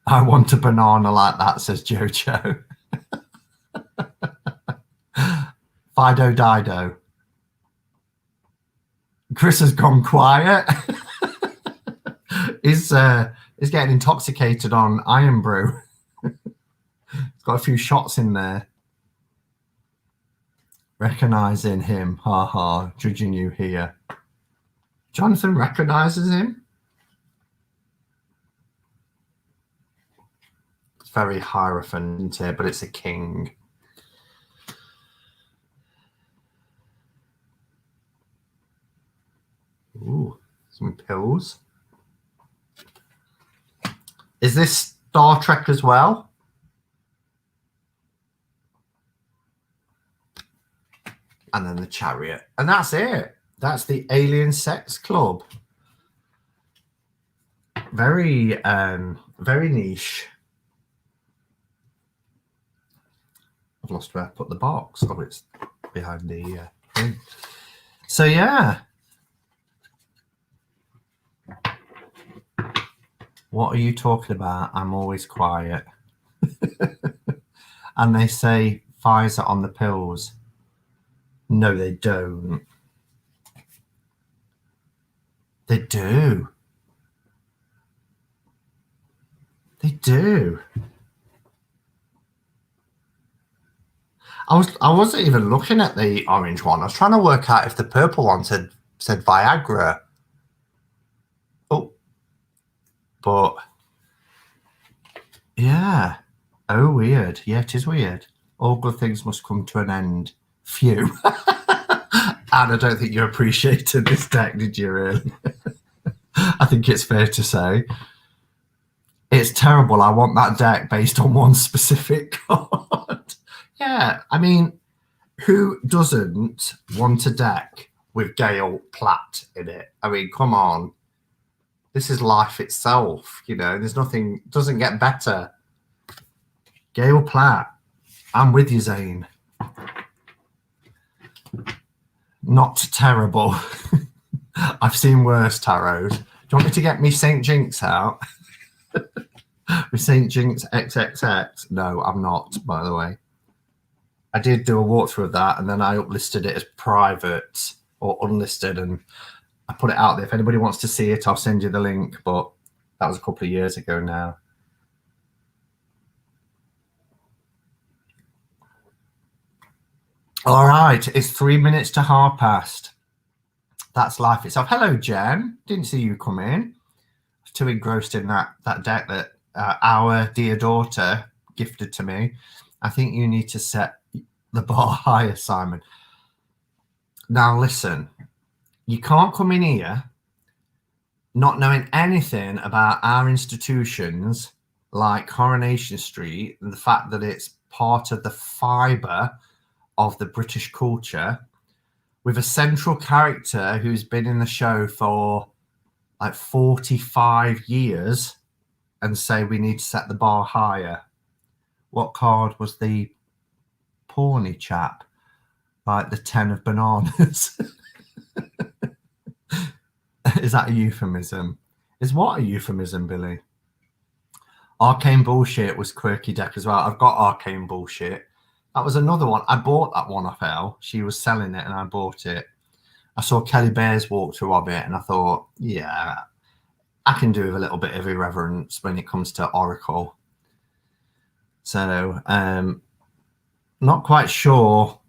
I want a banana like that, says Jojo. Fido Dido. Chris has gone quiet. He's getting intoxicated on Iron Brew. He's got a few shots in there. Recognising him. Ha ha. Judging you here. Jonathan recognises him. It's very Hierophant here, but it's a king. Ooh, some pills. Is this Star Trek as well? And then the chariot. And that's it. That's the Alien Sex Club. Very, very niche. I've lost where I put the box. Oh, it's behind the thing. So, yeah. What are you talking about? I'm always quiet. And they say Pfizer on the pills. No, they don't. They do. They do. I wasn't even looking at the orange one. I was trying to work out if the purple one said Viagra. Oh. But yeah. Oh, weird. Yeah, it is weird. All good things must come to an end. Phew. And I don't think you appreciated this deck, did you, really? I think it's fair to say. It's terrible. I want that deck based on one specific card. Yeah, I mean, who doesn't want a deck with Gale Platt in it? I mean, come on. This is life itself, you know. There's nothing, doesn't get better. Gale Platt. I'm with you, Zane. Not terrible. I've seen worse tarots. Do you want me to get me St. Jinx out? With St. Jinx XXX? No, I'm not, by the way. I did do a walkthrough of that, and then I uplisted it as private or unlisted, and I put it out there. If anybody wants to see it, I'll send you the link, but that was a couple of years ago now. All right, it's 3 minutes to past. That's life itself. Hello, Jen. Didn't see you come in. I was too engrossed in that deck that our dear daughter gifted to me. I think you need to set the bar higher, Simon. Now, listen. You can't come in here not knowing anything about our institutions like Coronation Street and the fact that it's part of the fibre of the British culture, with a central character who's been in the show for like 45 years, and say we need to set the bar higher. What card was the porny chap? Like the 10 of bananas. Is that a euphemism? Is what a euphemism, Billy? Arcane Bullshit was quirky deck as well. I've got Arcane Bullshit. That was another one. I bought that one off Elle. She was selling it and I bought it. I saw Kelly Bear's walkthrough of it and I thought, yeah, I can do a little bit of irreverence when it comes to Oracle. So, not quite sure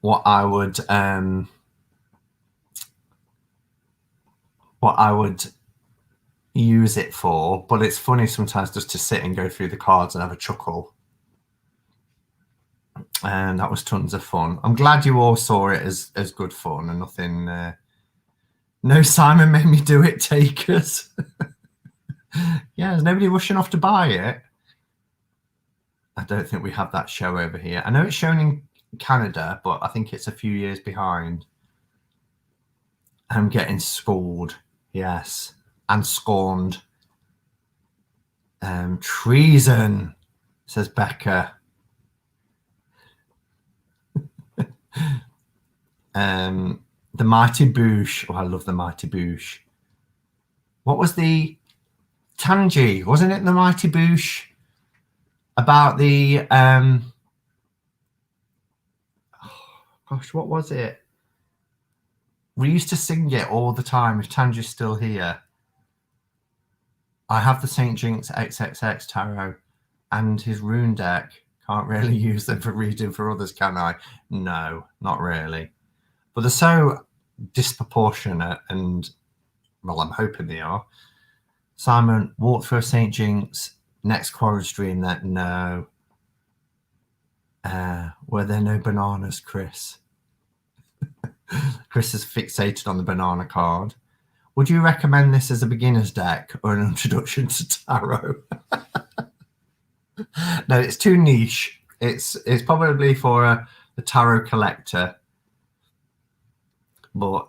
what I would use it for, but it's funny sometimes just to sit and go through the cards and have a chuckle. And that was tons of fun. I'm glad you all saw it as good fun and nothing. No, Simon made me do it, takers. Yeah, there's nobody rushing off to buy it. I don't think we have that show over here. I know it's shown in Canada, but I think it's a few years behind. I'm getting schooled, yes, and scorned. Treason, says Becca. The Mighty Boosh. Oh, I love the Mighty Boosh. What was the Tangy? Wasn't it the Mighty Boosh about the oh, gosh, what was it? We used to sing it all the time. If Tangy's still here, I have the St. Jinx XXX tarot and his rune deck. Can't really use them for reading for others, can I? No, not really. But they're so disproportionate and, well, I'm hoping they are. Simon, walk through St. Jinx, next QuaranStream that no. Were there no bananas, Chris? Chris is fixated on the banana card. Would you recommend this as a beginner's deck or an introduction to tarot? No, it's too niche. It's probably for a tarot collector. But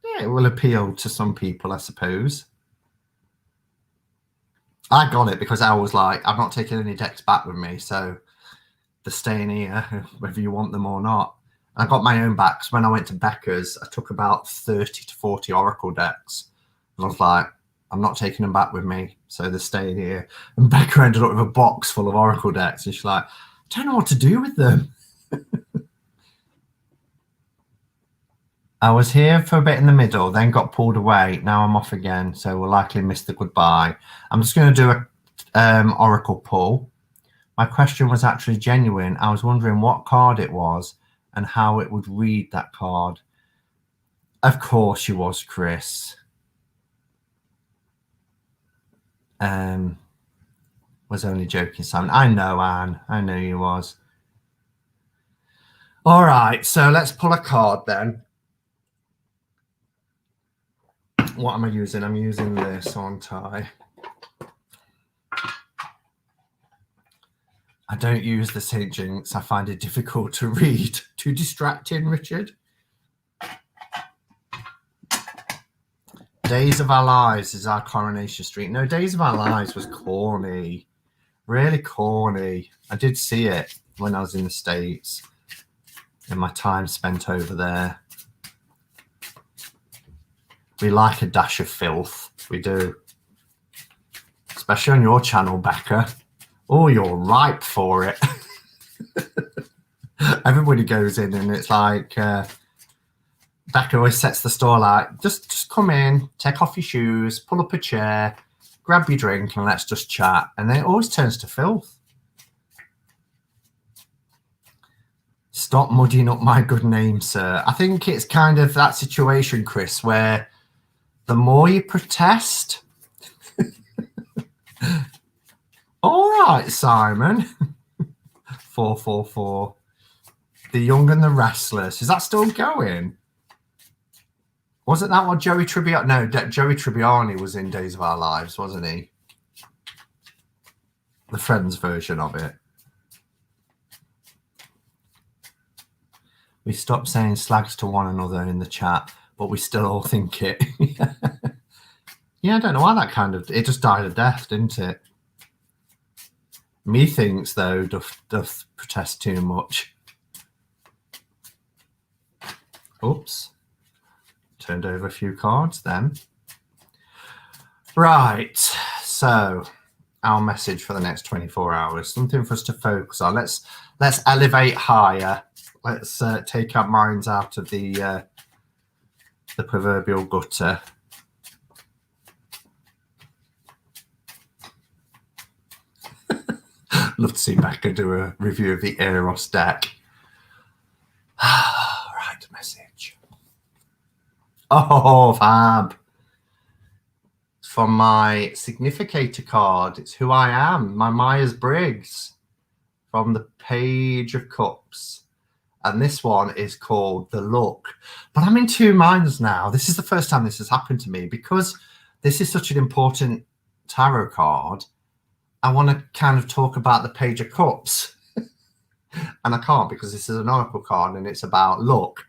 yeah, it will appeal to some people, I suppose. I got it because I was like, I'm not taking any decks back with me, so they're staying here, whether you want them or not. I got my own backs. When I went to Becca's, I took about 30 to 40 Oracle decks. And I was like, I'm not taking them back with me, so they're staying here. And Becca ended up with a box full of Oracle decks, and she's like, I don't know what to do with them. I was here for a bit in the middle, then got pulled away. Now I'm off again, so we'll likely miss the goodbye. I'm just going to do a Oracle pull. My question was actually genuine. I was wondering what card it was and how it would read that card. Of course you was, Chris. Was only joking, Simon. I know, Anne. I know you was. All right, so let's pull a card then. What am I using? I'm using this, aren't I? I don't use the St. Jinx. I find it difficult to read. Too distracting, Richard. Days of Our Lives is our Coronation Street. No, Days of Our Lives was corny. Really corny. I did see it when I was in the States, in my time spent over there. We like a dash of filth. We do. Especially on your channel, Becca. Oh, you're ripe for it. Everybody goes in and it's like, Becca always sets the stall out. Just come in, take off your shoes, pull up a chair, grab your drink, and let's just chat. And then it always turns to filth. Stop muddying up my good name, sir. I think it's kind of that situation, Chris, where the more you protest... All right, Simon. 444. The Young and the Restless. Is that still going? Wasn't that what Joey Tribbiani... No, Joey Tribbiani was in Days of Our Lives, wasn't he? The Friends version of it. We stopped saying slags to one another in the chat, but we still all think it. Yeah, I don't know why that kind of... It just died a death, didn't it? Methinks, though, doth protest too much. Oops. Turned over a few cards then. Right. So, our message for the next 24 hours. Something for us to focus on. Let's elevate higher. Let's take our minds out of the proverbial gutter. Love to see Becca do a review of the Eros deck. Right, message. Oh, fab. From my significator card, it's who I am, my Myers-Briggs, from the Page of Cups. And this one is called The Look. But I'm in two minds now. This is the first time this has happened to me. Because this is such an important tarot card, I want to kind of talk about the Page of Cups. And I can't because this is an oracle card and it's about luck.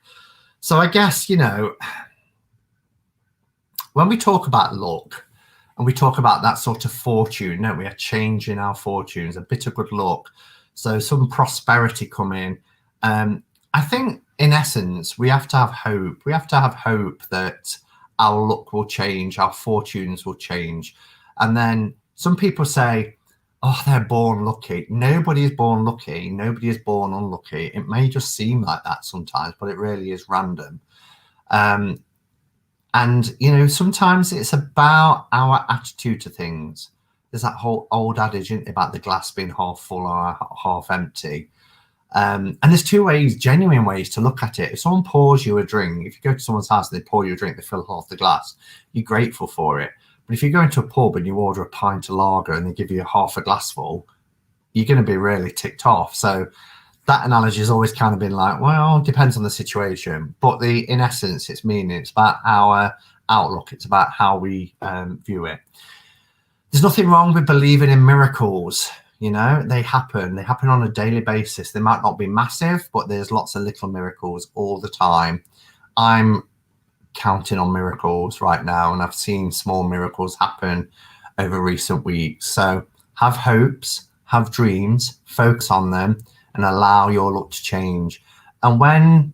So I guess, you know, when we talk about luck and we talk about that sort of fortune, no, we are changing our fortunes, a bit of good luck. So some prosperity coming. I think in essence, we have to have hope. We have to have hope that our luck will change, our fortunes will change. And then some people say, oh, they're born lucky. Nobody is born lucky. Nobody is born unlucky. It may just seem like that sometimes, but it really is random. And, you know, sometimes it's about our attitude to things. There's that whole old adage, isn't it, about the glass being half full or half empty. And there's two ways, genuine ways to look at it. If someone pours you a drink, if you go to someone's house and they pour you a drink, they fill half the glass, you're grateful for it. But if you go into a pub and you order a pint of lager and they give you half a glass full, you're going to be really ticked off. So that analogy has always kind of been like, well, it depends on the situation. But in essence, it's meaning it's about our outlook. It's about how we view it. There's nothing wrong with believing in miracles. You know, they happen on a daily basis. They might not be massive, but there's lots of little miracles all the time. I'm counting on miracles right now, and I've seen small miracles happen over recent weeks. So have hopes, have dreams, focus on them, and allow your luck to change. And when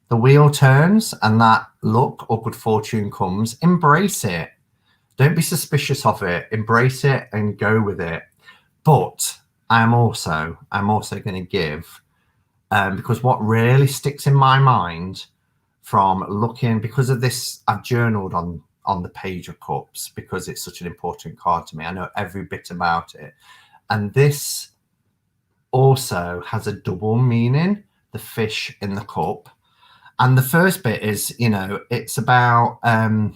the wheel turns and that luck or good fortune comes, embrace it. Don't be suspicious of it. Embrace it and go with it. But I'm also going to give, because what really sticks in my mind from looking, because of this, I've journaled on the Page of Cups because it's such an important card to me. I know every bit about it. And this also has a double meaning, the fish in the cup. And the first bit is, you know, it's about, how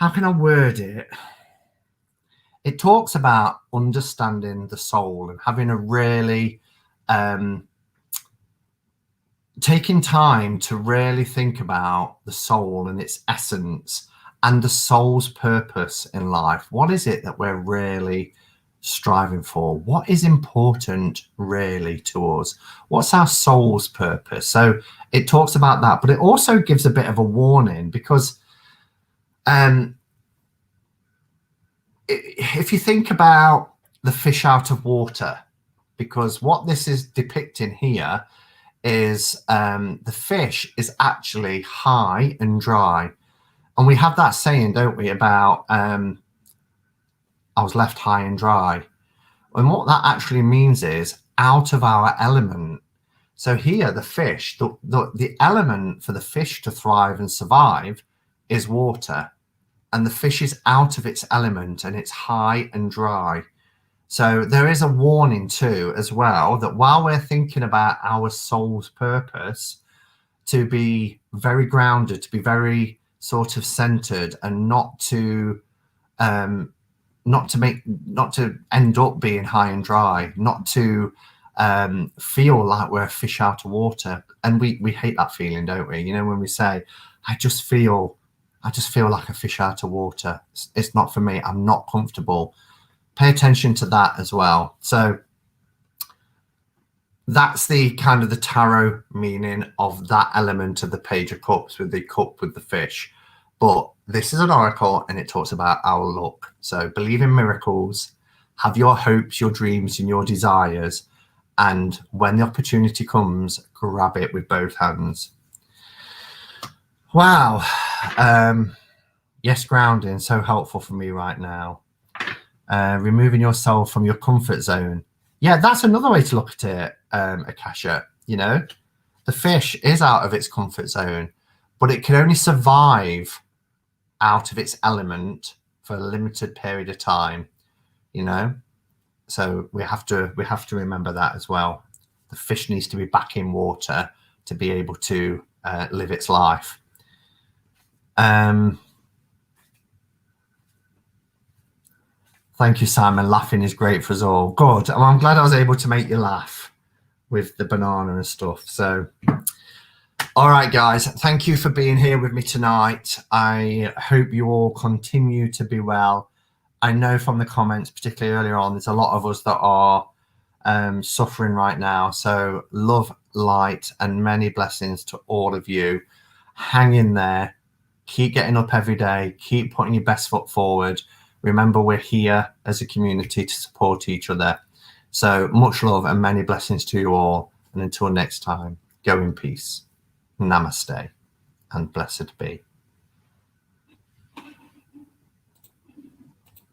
can I word it? It talks about understanding the soul and having a really, taking time to really think about the soul and its essence and the soul's purpose in life. What is it that we're really striving for? What is important really to us? What's our soul's purpose? So it talks about that, but it also gives a bit of a warning, because if you think about the fish out of water, because what this is depicting here is the fish is actually high and dry. And we have that saying, don't we, about I was left high and dry. And what that actually means is out of our element. So here, the fish, the element for the fish to thrive and survive is water. And the fish is out of its element and it's high and dry. So there is a warning too, as well, that while we're thinking about our soul's purpose, to be very grounded, to be very sort of centered, and not to end up being high and dry, not to feel like we're a fish out of water. And we hate that feeling, don't we? You know, when we say, I just feel like a fish out of water. It's not for me. I'm not comfortable. Pay attention to that as well. So that's the kind of the tarot meaning of that element of the Page of Cups, with the cup with the fish. But this is an oracle, and it talks about our luck. So believe in miracles, have your hopes, your dreams, and your desires. And when the opportunity comes, grab it with both hands. Wow. Yes, grounding, so helpful for me right now. Removing yourself from your comfort zone. Yeah, that's another way to look at it, Akasha. You know, the fish is out of its comfort zone, but it can only survive out of its element for a limited period of time, you know. So we have to remember that as well. The fish needs to be back in water to be able to live its life. Thank you, Simon. Laughing is great for us all. Good. I'm glad I was able to make you laugh with the banana and stuff. So, all right, guys. Thank you for being here with me tonight. I hope you all continue to be well. I know from the comments, particularly earlier on, there's a lot of us that are suffering right now. So love, light, and many blessings to all of you. Hang in there. Keep getting up every day. Keep putting your best foot forward. Remember, we're here as a community to support each other. So much love and many blessings to you all. And until next time, go in peace. Namaste and blessed be.